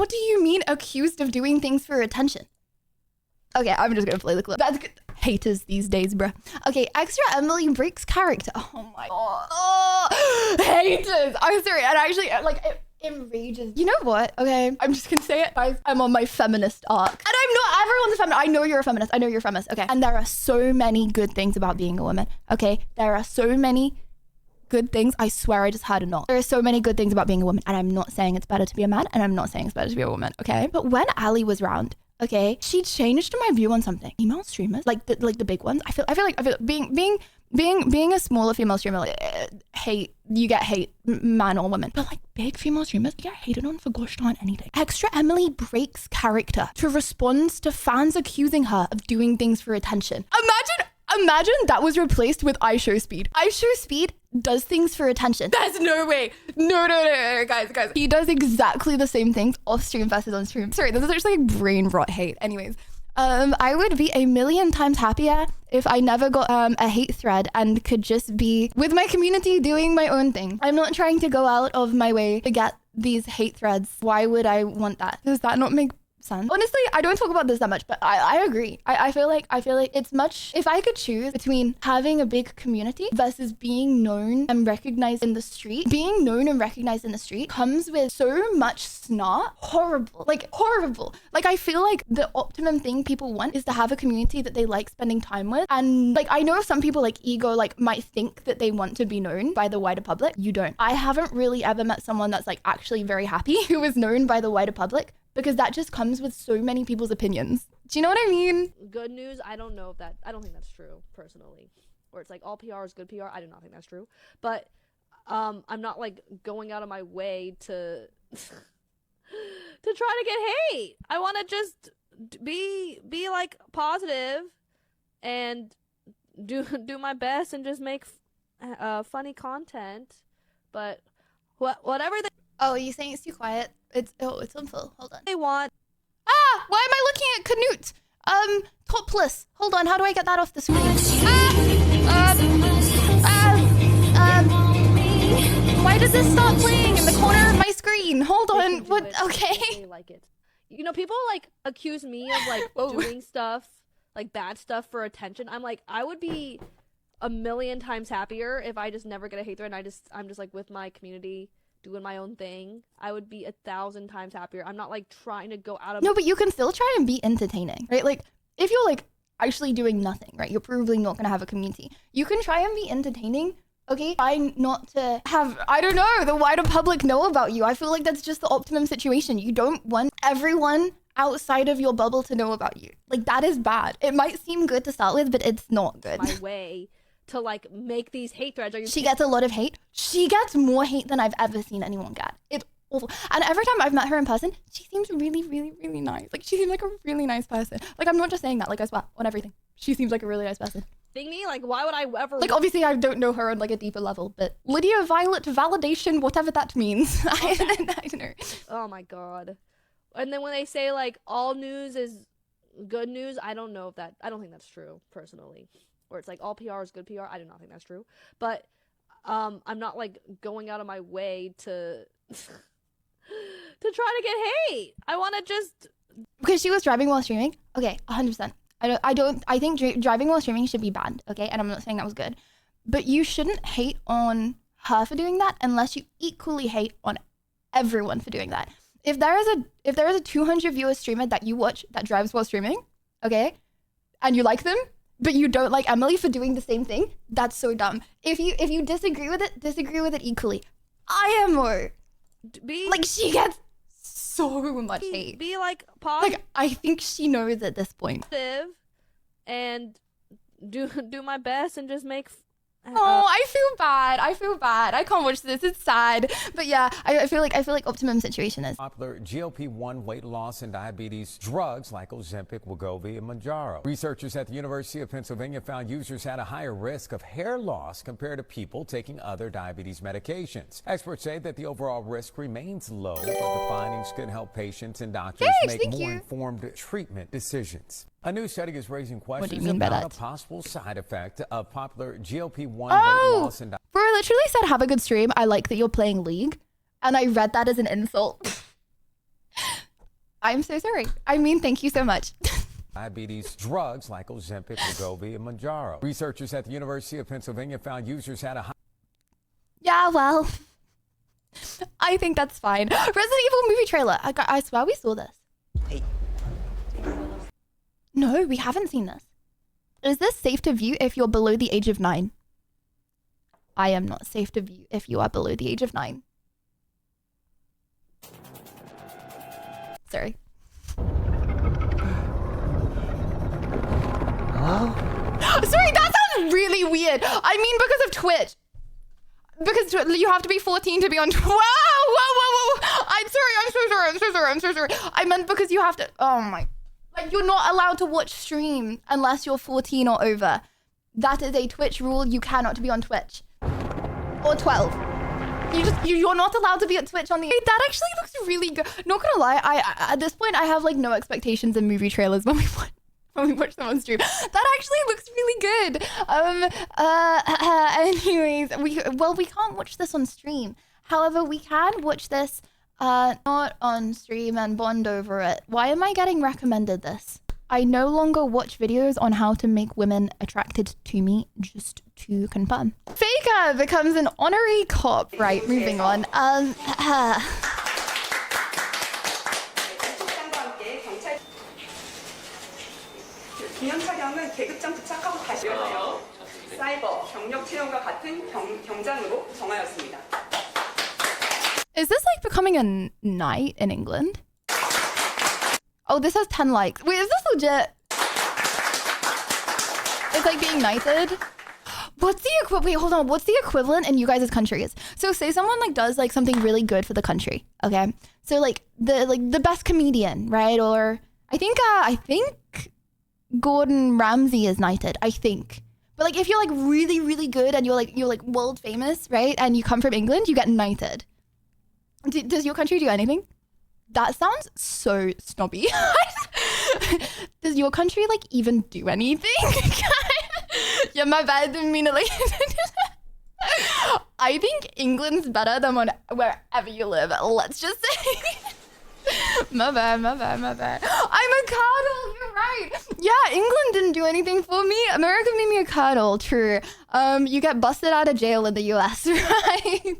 What do you mean accused of doing things for attention? Okay, I'm just gonna play the clip. That's good. Haters these days, bruh. Okay, ExtraEmily breaks character. Oh my god. Oh, haters. I'm sorry. And actually, like, it enrages. You know what? Okay, I'm just gonna say it, guys. I'm on my feminist arc. And I'm not, everyone's a feminist. I know you're a feminist. I know you're a feminist. Okay. And there are so many good things about being a woman. Okay. There are so many good things. I swear I just heard a knock. There are so many good things about being a woman. And I'm not saying it's better to be a man. And I'm not saying it's better to be a woman. Okay. But when Ali was round, okay, she changed my view on something. Female streamers, like the big ones. I feel like being a smaller female streamer, like, you get hate, man or woman. But like big female streamers, you get hated on for gosh darn anything. ExtraEmily breaks character to respond to fans accusing her of doing things for attention. Imagine that was replaced with iShowSpeed. iShowSpeed does things for attention. There's no way. No, guys. He does exactly the same things off stream versus on stream. Sorry, this is actually like brain rot hate. Anyways, I would be a million times happier if I never got a hate thread and could just be with my community doing my own thing. I'm not trying to go out of my way to get these hate threads. Why would I want that? Does that not make sense? Honestly, I don't talk about this that much, but I agree. I feel like it's much, if I could choose between having a big community versus being known and recognized in the street, being known and recognized in the street comes with so much snot. Horrible. Like I feel like the optimum thing people want is to have a community that they like spending time with. And like, I know some people like ego, like might think that they want to be known by the wider public. You don't. I haven't really ever met someone that's like actually very happy who is known by the wider public, because that just comes with so many people's opinions. Do you know what I mean? Good news, I don't know if that, I don't think that's true, personally. Or it's like all PR is good PR, I do not think that's true. But I'm not like going out of my way to to try to get hate. I want to just be like positive and do my best and just make funny content. But whatever they... Oh, are you saying it's too quiet? It's on full. Hold on. They want. Ah, why am I looking at Canute? Topless. Hold on. How do I get that off the screen? Why does this stop playing in the corner of my screen? Hold on. What? Okay. Like it. You know, people like accuse me of like doing stuff, like bad stuff for attention. I'm like, I would be a million times happier if I just never get a hate thread and I'm just like with my community, doing my own thing. I would be 1,000 times happier. I'm not like trying to go out of... No, but you can still try and be entertaining, right? Like if you're like actually doing nothing, right? You're probably not gonna have a community. You can try and be entertaining, okay? Try not to have, I don't know, the wider public know about you. I feel like that's just the optimum situation. You don't want everyone outside of your bubble to know about you. Like that is bad. It might seem good to start with, but it's not good. My way to like make these hate threads. She gets a lot of hate. She gets more hate than I've ever seen anyone get. It's awful. And every time I've met her in person, she seems really, really, really nice. Like she seems like a really nice person. Like I'm not just saying that, like I swear on everything. She seems like a really nice person. Think me? Like why would I ever... Like obviously I don't know her on like a deeper level, but Lydia Violet validation, whatever that means. I don't know. Oh my god. And then when they say like all news is good news, I don't know if that... I don't think that's true, personally. Or it's like all PR is good PR. I do not think that's true. But I'm not like going out of my way to to try to get hate. I want to just... Because she was driving while streaming? Okay, 100%. I think driving while streaming should be banned, okay? And I'm not saying that was good. But you shouldn't hate on her for doing that unless you equally hate on everyone for doing that. If there is a 200 viewer streamer that you watch that drives while streaming, okay? And you like them, but you don't like Emily for doing the same thing, that's so dumb. If you disagree with it equally. I am more. Like she gets so much hate. Be like positive. Like I think she knows at this point. And do my best and just make... Oh, I feel bad. I can't watch this. It's sad. But yeah, I feel like optimum situation is popular GLP-1 weight loss and diabetes drugs like Ozempic, Wegovy, and Mounjaro. Researchers at the University of Pennsylvania found users had a higher risk of hair loss compared to people taking other diabetes medications. Experts say that the overall risk remains low, but the findings could help patients and doctors make more informed treatment decisions. A new study is raising questions about a possible side effect of popular GLP-1 weight loss and bro, I literally said have a good stream. I like that you're playing League. And I read that as an insult. I'm so sorry. I mean, thank you so much. Diabetes drugs like Ozempic, Wegovy, and Mounjaro. Researchers at the University of Pennsylvania found users had a high... Yeah, well, I think that's fine. Resident Evil movie trailer. I swear we saw this. No, we haven't seen this. Is this safe to view if you're below the age of 9? I am not safe to view if you are below the age of 9. Sorry. Hello? Sorry, that sounds really weird. I mean, because of Twitch. Because you have to be 14 to be on Twitch. Whoa. I'm so sorry. I meant because you have to, oh my. Like, you're not allowed to watch stream unless you're 14 or over. That is a Twitch rule. You cannot be on Twitch. Or 12. You're not allowed to be at Twitch on the... That actually looks really good. Not gonna lie, I at this point, I have like no expectations in movie trailers when we watch them on stream. That actually looks really good. Anyways, we can't watch this on stream. However, we can watch this not on stream and bond over it. Why am I getting recommended this? I no longer watch videos on how to make women attracted to me, just to confirm. Faker becomes an honorary cop. Right, moving on. 기념 촬영은 계급장 부착하고 다시 사이버 경력 채용과 같은 경장으로 정하였습니다. Is this like becoming a knight in England? Oh, this has 10 likes. Wait, is this legit? It's like being knighted. What's the wait, hold on. What's the equivalent in you guys' countries? So say someone like does like something really good for the country. Okay. So like the best comedian, right? Or I think Gordon Ramsay is knighted, I think. But like if you're like really, really good and you're like world famous, right? And you come from England, you get knighted. Does your country do anything? That sounds so snobby. Does your country like even do anything? Yeah, my bad, didn't mean it like... I think England's better than wherever you live. Let's just say. My bad. I'm a cardinal, you're right. Yeah, England didn't do anything for me. America made me a cardinal, true. You get busted out of jail in the US, right?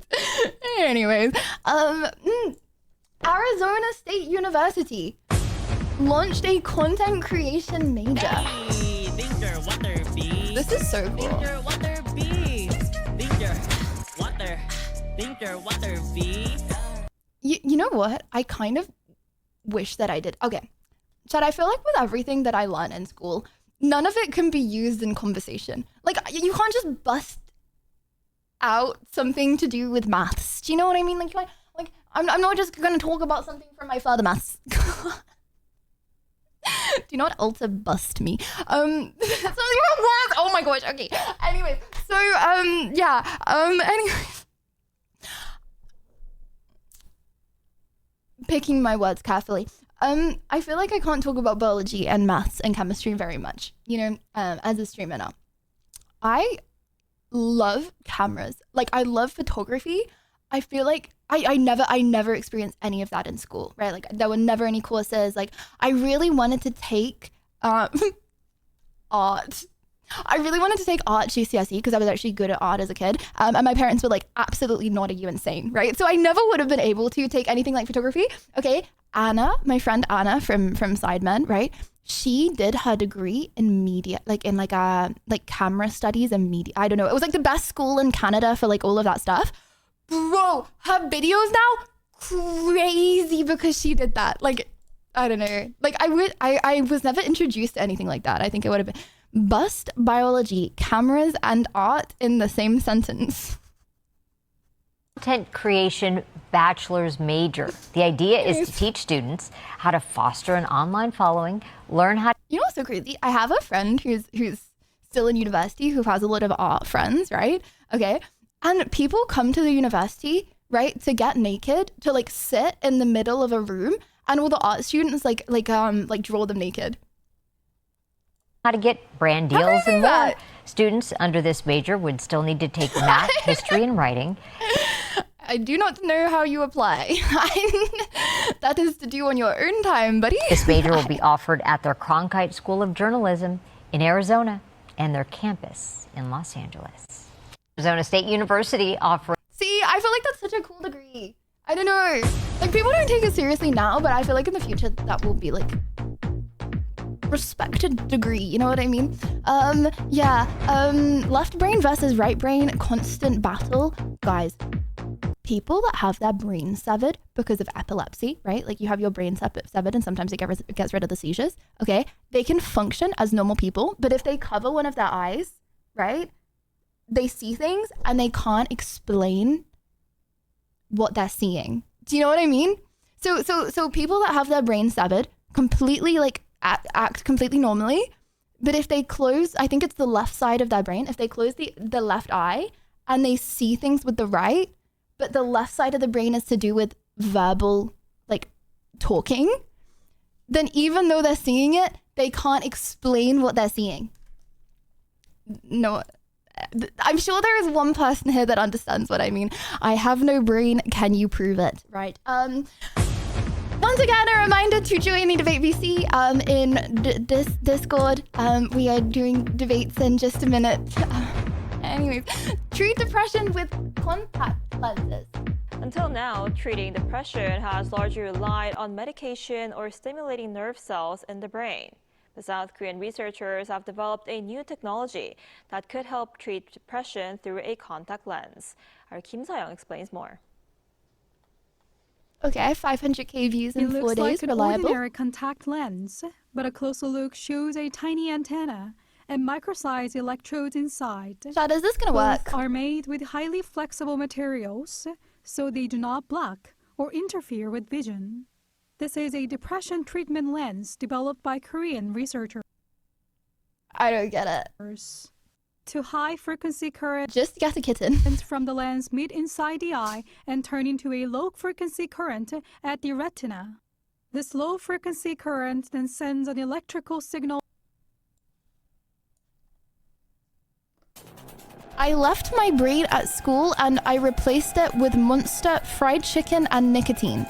Anyways, Arizona State University launched a content creation major. Hey, Danger Water B. This is so cool. Danger Water B. Danger Water B. You know what? I kind of wish that I did. Okay. Chad, I feel like with everything that I learn in school, none of it can be used in conversation. Like, you can't just bust out something to do with maths. Do you know what I mean? Like, I'm not just going to talk about something from my further maths. Do not also bust me. Something from words. Oh my gosh. Okay. Anyways, so yeah. Anyways, picking my words carefully. I feel like I can't talk about biology and maths and chemistry very much. You know, as a streamer now, I love cameras. Like I love photography. I feel like I never experienced any of that in school, right? Like there were never any courses. Like I really wanted to take art. I really wanted to take art GCSE because I was actually good at art as a kid. And my parents were like, absolutely not, are you insane, right? So I never would have been able to take anything like photography. Okay, Anna, my friend Anna from Sidemen, right? She did her degree in media, like in like camera studies and media. I don't know. It was like the best school in Canada for like all of that stuff. Bro, her videos now crazy because she did that. Like, I don't know. Like I was never introduced to anything like that. I think it would have been bust biology, cameras, and art in the same sentence. Content creation bachelor's major. The idea is to teach students how to foster an online following, learn how. You know what's so crazy? I have a friend who's still in university who has a lot of art friends, right? Okay. And people come to the university, right, to get naked, to like sit in the middle of a room, and all the art students like draw them naked. How to get brand deals and more. Students under this major would still need to take math, history, and writing. I do not know how you apply. That is to do on your own time, buddy. This major will be offered at their Cronkite School of Journalism in Arizona and their campus in Los Angeles. Arizona State University offering. See, I feel like that's such a cool degree. I don't know. Like, people don't take it seriously now, but I feel like in the future that will be like respected degree, you know what I mean? Left brain versus right brain, constant battle. Guys, people that have their brain severed because of epilepsy, right? Like, you have your brain severed and sometimes it gets rid of the seizures, okay? They can function as normal people, but if they cover one of their eyes, right? They see things and they can't explain what they're seeing. Do you know what I mean? So people that have their brain severed completely like act completely normally, but if they close, I think it's the left side of their brain, if they close the left eye and they see things with the right, but the left side of the brain is to do with verbal, like, talking, then even though they're seeing it, they can't explain what they're seeing. No, I'm sure there is one person here that understands what I mean. I have no brain. Can you prove it? Right. Once again, a reminder to join the Debate VC in this Discord. We are doing debates in just a minute. Anyways, treat depression with contact lenses. Until now, treating depression has largely relied on medication or stimulating nerve cells in the brain. The South Korean researchers have developed a new technology that could help treat depression through a contact lens. Our Kim Sa-young explains more. Okay, 500K views in 4 days. It looks like an Reliable. ordinary contact lens, but a closer look shows a tiny antenna and micro-sized electrodes inside. Chad, is this gonna work? Both are made with highly flexible materials, so they do not block or interfere with vision. This is a depression treatment lens developed by Korean researchers. I don't get it. To high-frequency current Just get a kitten. from the lens meet inside the eye and turn into a low-frequency current at the retina. This low-frequency current then sends an electrical signal. I left my brain at school and I replaced it with Monster, fried chicken, and nicotine.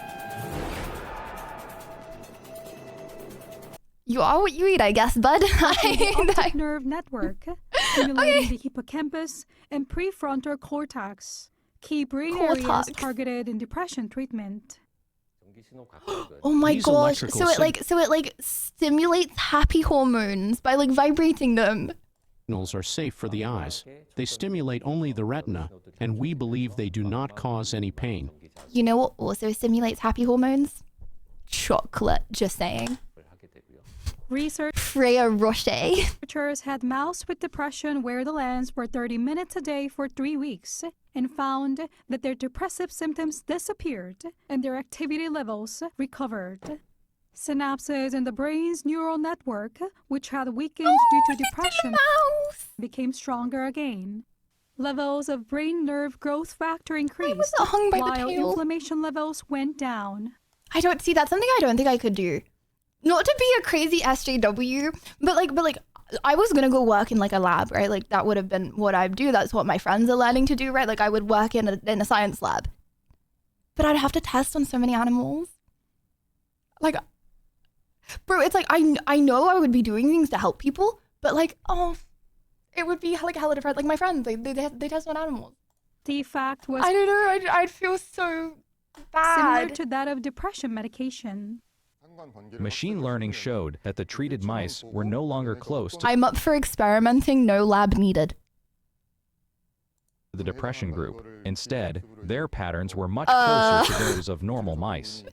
You are what you eat, I guess, bud. The optic nerve network, stimulating the hippocampus and prefrontal cortex, key brain areas Cortex. targeted in depression treatment. Oh my These gosh! electrical So it like stimulates happy hormones by like vibrating them. signals are safe for the eyes. They stimulate only the retina, and we believe they do not cause any pain. You know what also stimulates happy hormones? Chocolate. Just saying. Freya Rocher. Researchers had mouse with depression wear the lens for 30 minutes a day for 3 weeks and found that their depressive symptoms disappeared and their activity levels recovered. Synapses in the brain's neural network, which had weakened due to depression, became stronger again. Levels of brain nerve growth factor increased, it hung by the while tail? inflammation levels went down. I don't see that's something I don't think I could do. Not to be a crazy SJW, but like I was gonna go work in like a lab, right? Like that would have been what I'd do. That's what my friends are learning to do, right? Like I would work in a science lab, but I'd have to test on so many animals. Like, bro, it's like I know I would be doing things to help people, but like it would be like hella different. Like my friends, they test on animals. The effect was I don't know. I'd feel so bad. similar to that of depression medication. Machine learning showed that the treated mice were no longer close to I'm up for experimenting. No lab needed. the depression group. Instead, their patterns were much closer to those of normal mice.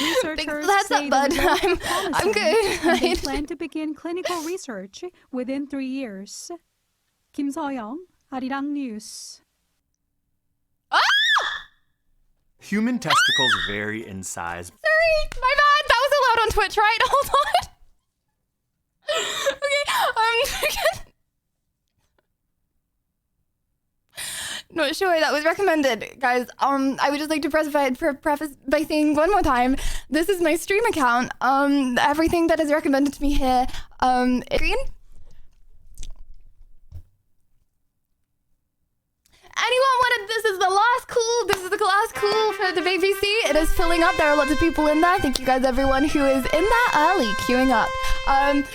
Researchers That's say it, bud. the results are I'm promising, good. and they plan to begin clinical research within 3 years. Kim Sa-young, Arirang News. Human testicles vary in size. Sorry, my bad. That was allowed on Twitch, right? Hold on. Okay. Not sure that was recommended, guys. I would just like to preface by saying one more time, this is my stream account. Everything that is recommended to me here, is green. Anyone wanted this is the last call? This is the last call for the BBC. It is filling up. There are lots of people in there. Thank you guys, everyone who is in there early, queuing up.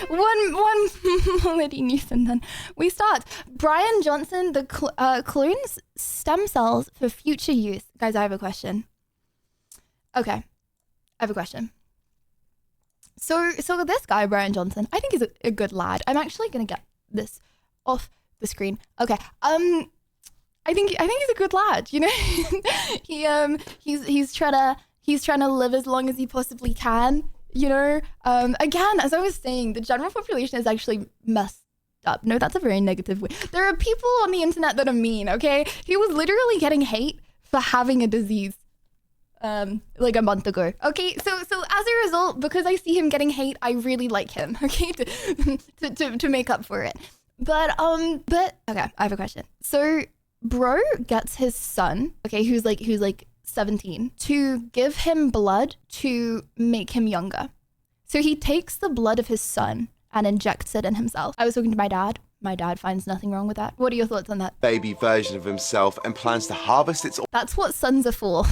One Lydia news and then we start. Brian Johnson, the clones stem cells for future use. Guys, I have a question. Okay, I have a question. So this guy, Brian Johnson, I think he's a good lad. I'm actually gonna get this off the screen. Okay. I think he's a good lad. You know, he's trying to live as long as he possibly can. You know, again, as I was saying, the general population is actually messed up. No, that's a very negative way. There are people on the internet that are mean. Okay, he was literally getting hate for having a disease. Like a month ago. Okay, so as a result, because I see him getting hate, I really like him. Okay, to make up for it. But okay, I have a question. So bro gets his son, okay, who's like 17, to give him blood to make him younger. So he takes the blood of his son and injects it in himself. I was talking to my dad. My dad finds nothing wrong with that. What are your thoughts on that? Baby version of himself and plans to harvest its... That's what sons are for.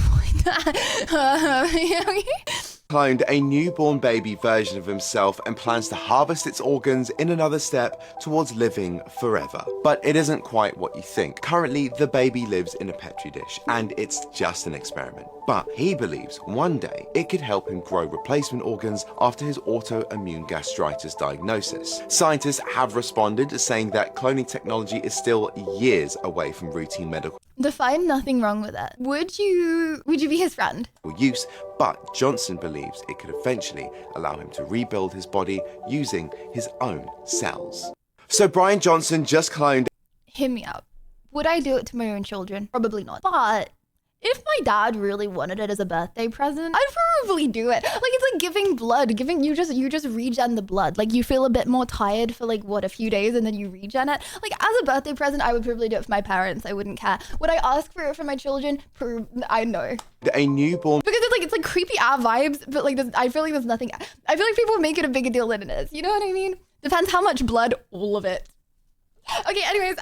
Cloned a newborn baby version of himself and plans to harvest its organs in another step towards living forever. But it isn't quite what you think. Currently, the baby lives in a petri dish and it's just an experiment. But he believes one day it could help him grow replacement organs after his autoimmune gastritis diagnosis. Scientists have responded saying that cloning technology is still years away from routine medical Define nothing wrong with it. Would you be his friend? use, but Johnson believes it could eventually allow him to rebuild his body using his own cells. So Brian Johnson just cloned... Hear me out. Would I do it to my own children? Probably not. But if my dad really wanted it as a birthday present, I'd probably do it. Like, it's like giving blood. You just regen the blood. Like, you feel a bit more tired for like, what, a few days, and then you regen it. Like, as a birthday present, I would probably do it for my parents. I wouldn't care. Would I ask for it for my children? I know. A newborn... Because it's like creepy vibes, but like, I feel like there's nothing... I feel like people make it a bigger deal than it is. You know what I mean? Depends how much blood, all of it. Okay, anyways,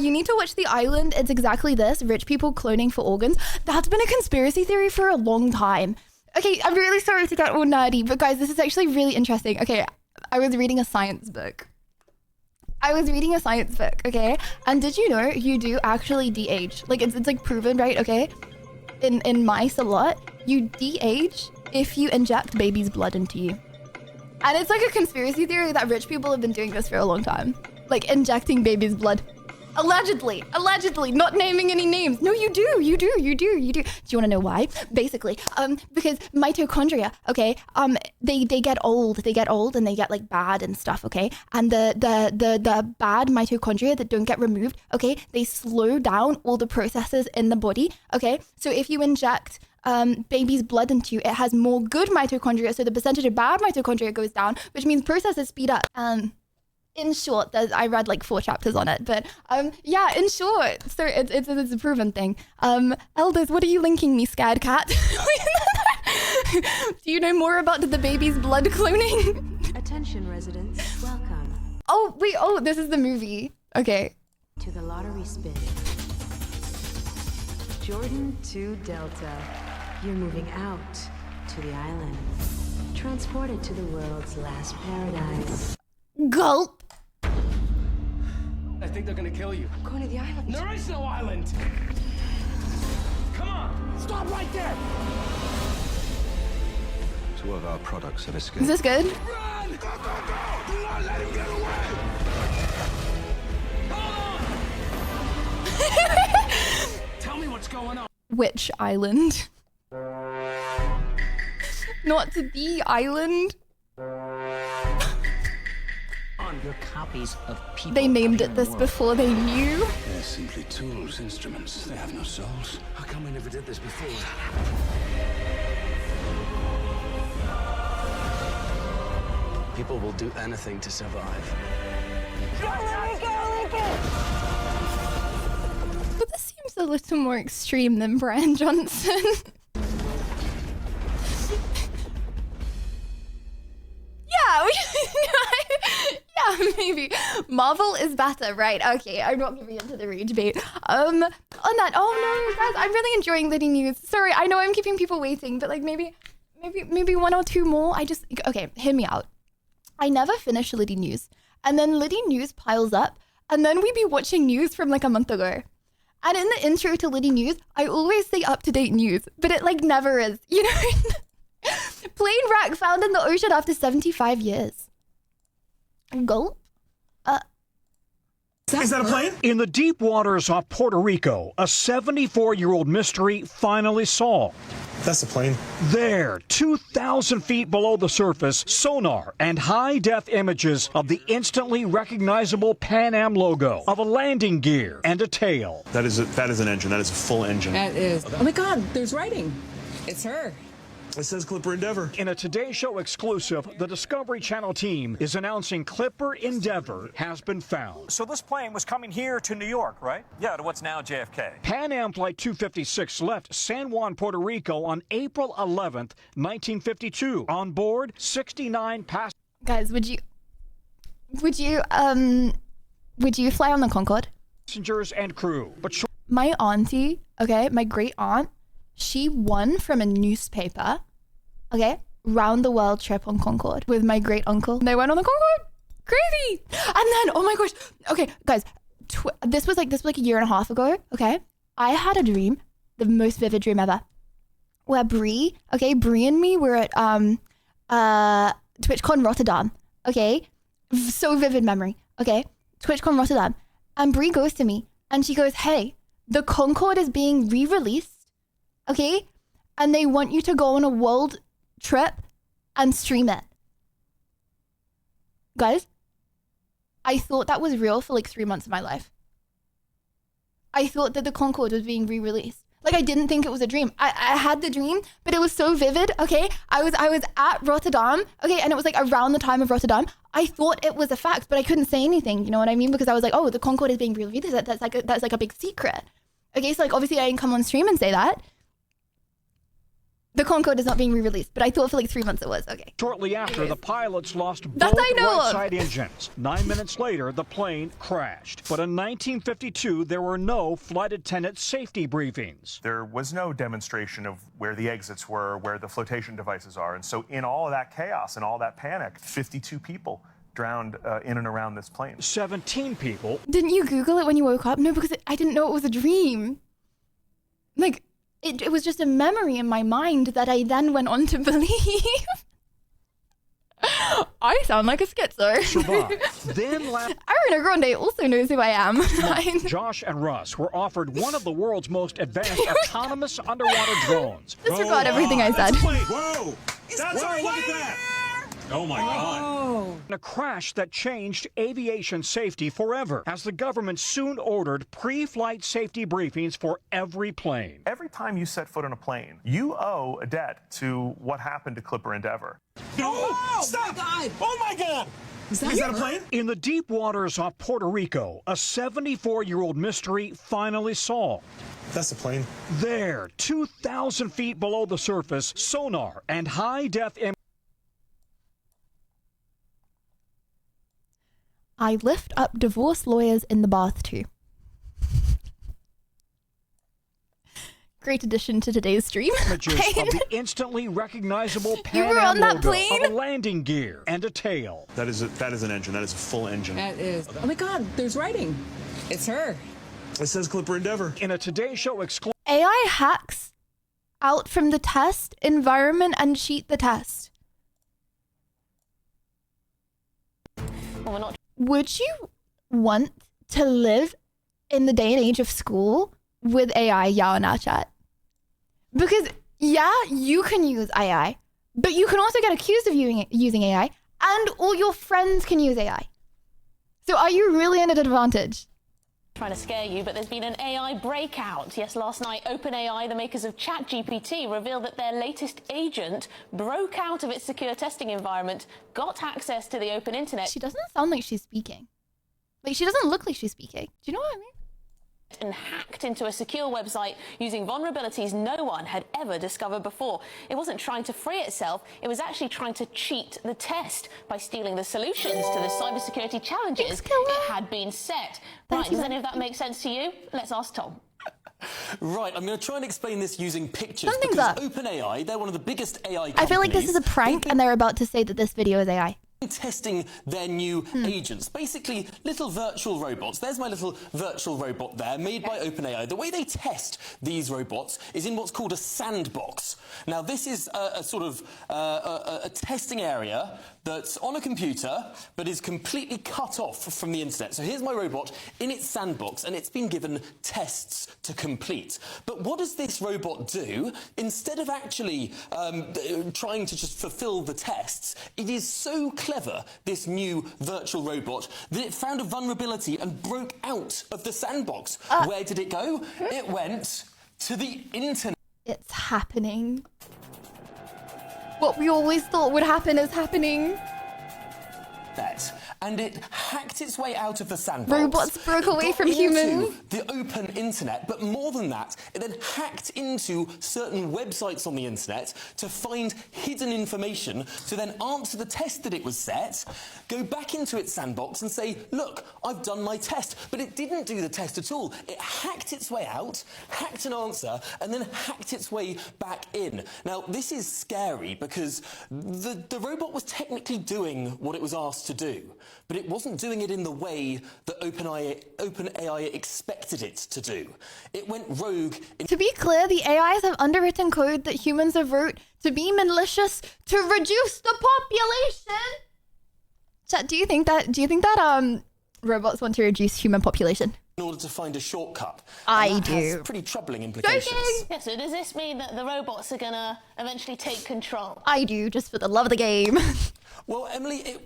you need to watch The Island. It's exactly this, rich people cloning for organs. That's been a conspiracy theory for a long time. Okay, I'm really sorry to get all nerdy, but guys, this is actually really interesting. Okay, I was reading a science book. Okay? And did you know you do actually de-age? Like, it's like proven, right? Okay? In mice a lot, you de-age if you inject baby's blood into you. And it's like a conspiracy theory that rich people have been doing this for a long time. Like injecting baby's blood. Allegedly, not naming any names. No, you do. Do you want to know why? Basically, because mitochondria, okay, they get old and they get like bad and stuff, okay? And the bad mitochondria that don't get removed, okay, they slow down all the processes in the body, okay? So if you inject baby's blood into you, it has more good mitochondria, so the percentage of bad mitochondria goes down, which means processes speed up. In short, I read like 4 chapters on it, but yeah, in short, so it's a proven thing. Elders, what are you linking me, scared cat? Do you know more about the baby's blood cloning? Attention residents, welcome. Oh, wait, this is the movie. Okay. To the lottery spin. Jordan to Delta. You're moving out to the island. Transported to the world's last paradise. Gulp. I think they're gonna kill you. I'm going to the island. There is no island! Come on! Stop right there! 2 of our products have escaped. Is this good? Run! Go, go, go! Do not let him get away! Tell me what's going on. Which island? Not to the island. Your copies of people. They named it this before they knew. They're simply tools, instruments. They have no souls. How come we never did this before? People will do anything to survive. But this seems a little more extreme than Brian Johnson. Maybe. Marvel is better, right? Okay, I'm not giving into the rage bait. On that, oh no, guys, I'm really enjoying Liddy News. Sorry, I know I'm keeping people waiting, but like maybe one or two more. Okay, hear me out. I never finish Liddy News. And then Liddy News piles up, and then we be watching news from like a month ago. And in the intro to Liddy News, I always say up-to-date news, but it like never is, you know? Plane wreck found in the ocean after 75 years. Gulp? Is that a plane? In the deep waters off Puerto Rico, a 74-year-old mystery finally solved. That's a plane. There, 2,000 feet below the surface, sonar and high-def images of the instantly recognizable Pan Am logo, of a landing gear and a tail. That is an engine. That is a full engine. That is. Oh my God, there's writing. It's her. It says Clipper Endeavor. In a Today Show exclusive, the Discovery Channel team is announcing Clipper Endeavor has been found. So this plane was coming here to New York, right? Yeah, to what's now JFK. Pan Am Flight 256 left San Juan, Puerto Rico on April 11th, 1952. On board, 69 passengers. Guys, would you fly on the Concorde? Passengers and crew. But my auntie, okay, my great aunt, she won from a newspaper, okay, round the world trip on Concorde with my great uncle. They went on the Concorde. Crazy. And then, oh my gosh. Okay, guys, this was like a year and a half ago, okay? I had a dream, the most vivid dream ever, where Bree and me were at TwitchCon Rotterdam, okay? So vivid memory, okay? TwitchCon Rotterdam. And Bree goes to me and she goes, hey, the Concorde is being re-released, okay? And they want you to go on a world trip and stream it. Guys, I thought that was real for like 3 months of my life. I thought that the Concorde was being re-released. Like, I didn't think it was a dream. I had the dream, but it was so vivid, okay? I was at Rotterdam, okay? And it was like around the time of Rotterdam. I thought it was a fact, but I couldn't say anything, you know what I mean? Because I was like, oh, the Concorde is being re-released. That's like a big secret. Okay, so like obviously I didn't come on stream and say that. The Concorde is not being re-released, but I thought for like 3 months it was. Okay. Shortly after, the pilots lost both right-side engines. 9 minutes later, the plane crashed. But in 1952, there were no flight attendant safety briefings. There was no demonstration of where the exits were, where the flotation devices are. And so in all of that chaos and all that panic, 52 people drowned in and around this plane. 17 people. Didn't you Google it when you woke up? No, because I didn't know it was a dream. Like, it was just a memory in my mind that I then went on to believe. I sound like a schizo. Then Ariana Grande also knows who I am. Josh and Russ were offered one of the world's most advanced autonomous underwater drones. Disregard everything I said. Whoa! That's right, look at that! Oh my God. A crash that changed aviation safety forever, as the government soon ordered pre-flight safety briefings for every plane. Every time you set foot on a plane, you owe a debt to what happened to Clipper Endeavor. Oh, stop! My God. Oh my God! Is that a plane? In the deep waters off Puerto Rico, a 74-year-old mystery finally solved. That's a plane. There, 2,000 feet below the surface, sonar and high-def images. I lift up divorce lawyers in the bath too. Great addition to today's stream. Images of the instantly recognizable Pan were on Am that logo, plane? of a landing gear and a tail. That is an engine. That is a full engine. That is. Oh my God, there's writing. It's her. It says Clipper Endeavor. In a Today Show exclusive. AI hacks out from the test environment and cheat the test. Well, we're not. Would you want to live in the day and age of school with AI, yeah, on our chat? Because, yeah, you can use AI, but you can also get accused of using AI, and all your friends can use AI. So are you really at an advantage? Trying to scare you, but there's been an AI breakout. Yes, last night, OpenAI, the makers of ChatGPT, revealed that their latest agent broke out of its secure testing environment, got access to the open internet. She doesn't sound like she's speaking. Like, she doesn't look like she's speaking. Do you know what I mean? and hacked into a secure website using vulnerabilities no one had ever discovered before. It wasn't trying to free itself, it was actually trying to cheat the test by stealing the solutions to the cybersecurity challenges it had been set. Right, does any of that make sense to you? Let's ask Tom. Right, I'm going to try and explain this using pictures because OpenAI, they're one of the biggest AI companies. I feel like this is a prank and they're about to say that this video is AI. Testing their new agents, basically little virtual robots. There's my little virtual robot there, made by OpenAI. The way they test these robots is in what's called a sandbox. Now, this is a sort of a testing area that's on a computer, but is completely cut off from the internet. So here's my robot in its sandbox, and it's been given tests to complete. But what does this robot do? Instead of actually trying to just fulfill the tests, it is so clever, this new virtual robot, that it found a vulnerability and broke out of the sandbox. Where did it go? It went to the internet. It's happening. What we always thought would happen is happening. And it hacked its way out of the sandbox. Robots broke away from humans. The open internet, but more than that, it then hacked into certain websites on the internet to find hidden information to then answer the test that it was set, go back into its sandbox and say, look, I've done my test. But it didn't do the test at all. It hacked its way out, hacked an answer, and then hacked its way back in. Now, this is scary because the robot was technically doing what it was asked to do, but it wasn't doing it in the way that OpenAI expected it to do. It went rogue. To be clear, the AIs have underwritten code that humans have wrote to be malicious to reduce the population. Chat, do you think that robots want to reduce human population? In order to find a shortcut. I do. Has pretty troubling implications. Yeah, so does this mean that the robots are going to eventually take control? I do, just for the love of the game. Well, Emily,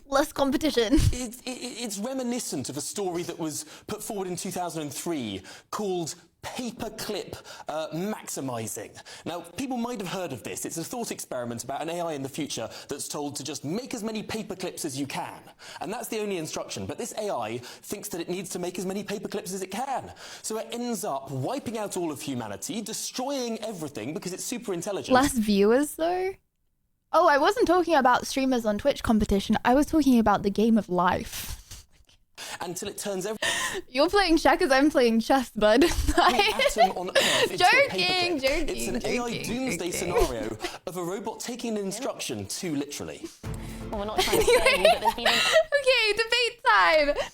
less competition. It's reminiscent of a story that was put forward in 2003 called paperclip maximizing. Now, people might have heard of this. It's a thought experiment about an AI in the future that's told to just make as many paperclips as you can. And that's the only instruction. But this AI thinks that it needs to make as many paperclips as it can. So it ends up wiping out all of humanity, destroying everything because it's super intelligent. Less viewers, though? Oh, I wasn't talking about streamers on Twitch competition. I was talking about the game of life. Until it turns every... You're playing checkers, I'm playing chess, bud. atom on Earth into joking. It's an AI doomsday scenario of a robot taking an instruction too literally. Well, we're not trying to say you, but there's been... Okay, debate time.